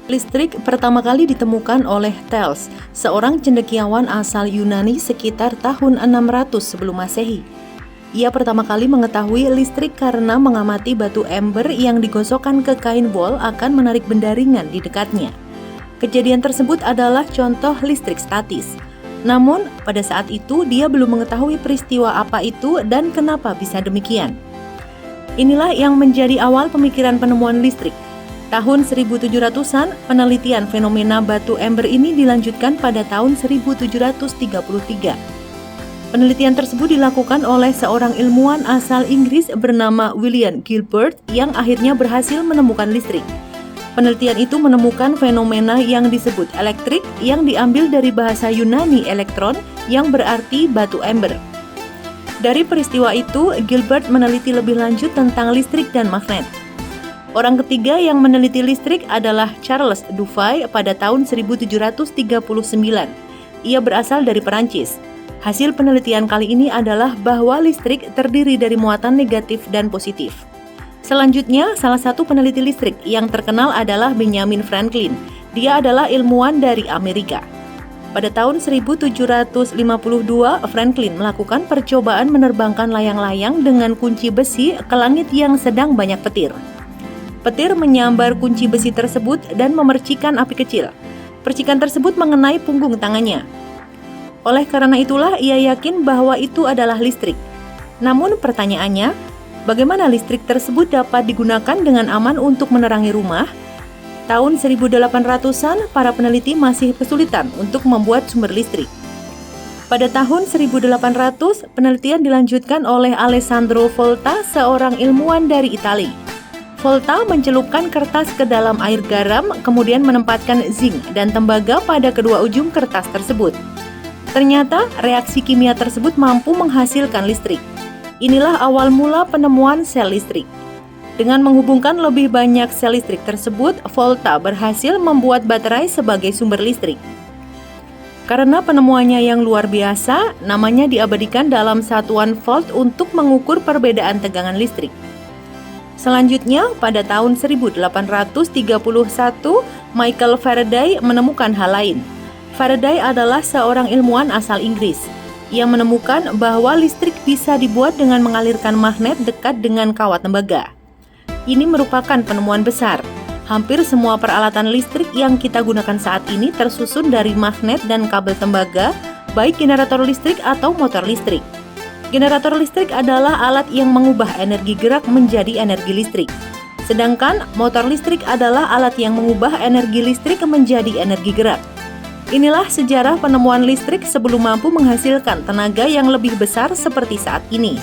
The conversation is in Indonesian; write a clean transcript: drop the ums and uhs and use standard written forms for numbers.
Listrik pertama kali ditemukan oleh Thales, seorang cendekiawan asal Yunani sekitar tahun 600 sebelum Masehi. Ia pertama kali mengetahui listrik karena mengamati batu ember yang digosokkan ke kain wol akan menarik benda ringan di dekatnya. Kejadian tersebut adalah contoh listrik statis. Namun, pada saat itu dia belum mengetahui peristiwa apa itu dan kenapa bisa demikian. Inilah yang menjadi awal pemikiran penemuan listrik. Tahun 1700-an, penelitian fenomena batu ember ini dilanjutkan pada tahun 1733. Penelitian tersebut dilakukan oleh seorang ilmuwan asal Inggris bernama William Gilbert yang akhirnya berhasil menemukan listrik. Penelitian itu menemukan fenomena yang disebut elektrik yang diambil dari bahasa Yunani elektron yang berarti batu ember. Dari peristiwa itu, Gilbert meneliti lebih lanjut tentang listrik dan magnet. Orang ketiga yang meneliti listrik adalah Charles Duffy pada tahun 1739. Ia berasal dari Perancis. Hasil penelitian kali ini adalah bahwa listrik terdiri dari muatan negatif dan positif. Selanjutnya, salah satu peneliti listrik yang terkenal adalah Benjamin Franklin. Dia adalah ilmuwan dari Amerika. Pada tahun 1752, Franklin melakukan percobaan menerbangkan layang-layang dengan kunci besi ke langit yang sedang banyak petir. Petir menyambar kunci besi tersebut dan memercikan api kecil. Percikan tersebut mengenai punggung tangannya. Oleh karena itulah ia yakin bahwa itu adalah listrik. Namun pertanyaannya, bagaimana listrik tersebut dapat digunakan dengan aman untuk menerangi rumah? Tahun 1800-an, para peneliti masih kesulitan untuk membuat sumber listrik. Pada tahun 1800, penelitian dilanjutkan oleh Alessandro Volta, seorang ilmuwan dari Italia. Volta mencelupkan kertas ke dalam air garam, kemudian menempatkan zinc dan tembaga pada kedua ujung kertas tersebut. Ternyata, reaksi kimia tersebut mampu menghasilkan listrik. Inilah awal mula penemuan sel listrik. Dengan menghubungkan lebih banyak sel listrik tersebut, Volta berhasil membuat baterai sebagai sumber listrik. Karena penemuannya yang luar biasa, namanya diabadikan dalam satuan volt untuk mengukur perbedaan tegangan listrik. Selanjutnya, pada tahun 1831, Michael Faraday menemukan hal lain. Faraday adalah seorang ilmuwan asal Inggris. Ia menemukan bahwa listrik bisa dibuat dengan mengalirkan magnet dekat dengan kawat tembaga. Ini merupakan penemuan besar. Hampir semua peralatan listrik yang kita gunakan saat ini tersusun dari magnet dan kabel tembaga, baik generator listrik atau motor listrik. Generator listrik adalah alat yang mengubah energi gerak menjadi energi listrik. Sedangkan motor listrik adalah alat yang mengubah energi listrik menjadi energi gerak. Inilah sejarah penemuan listrik sebelum mampu menghasilkan tenaga yang lebih besar seperti saat ini.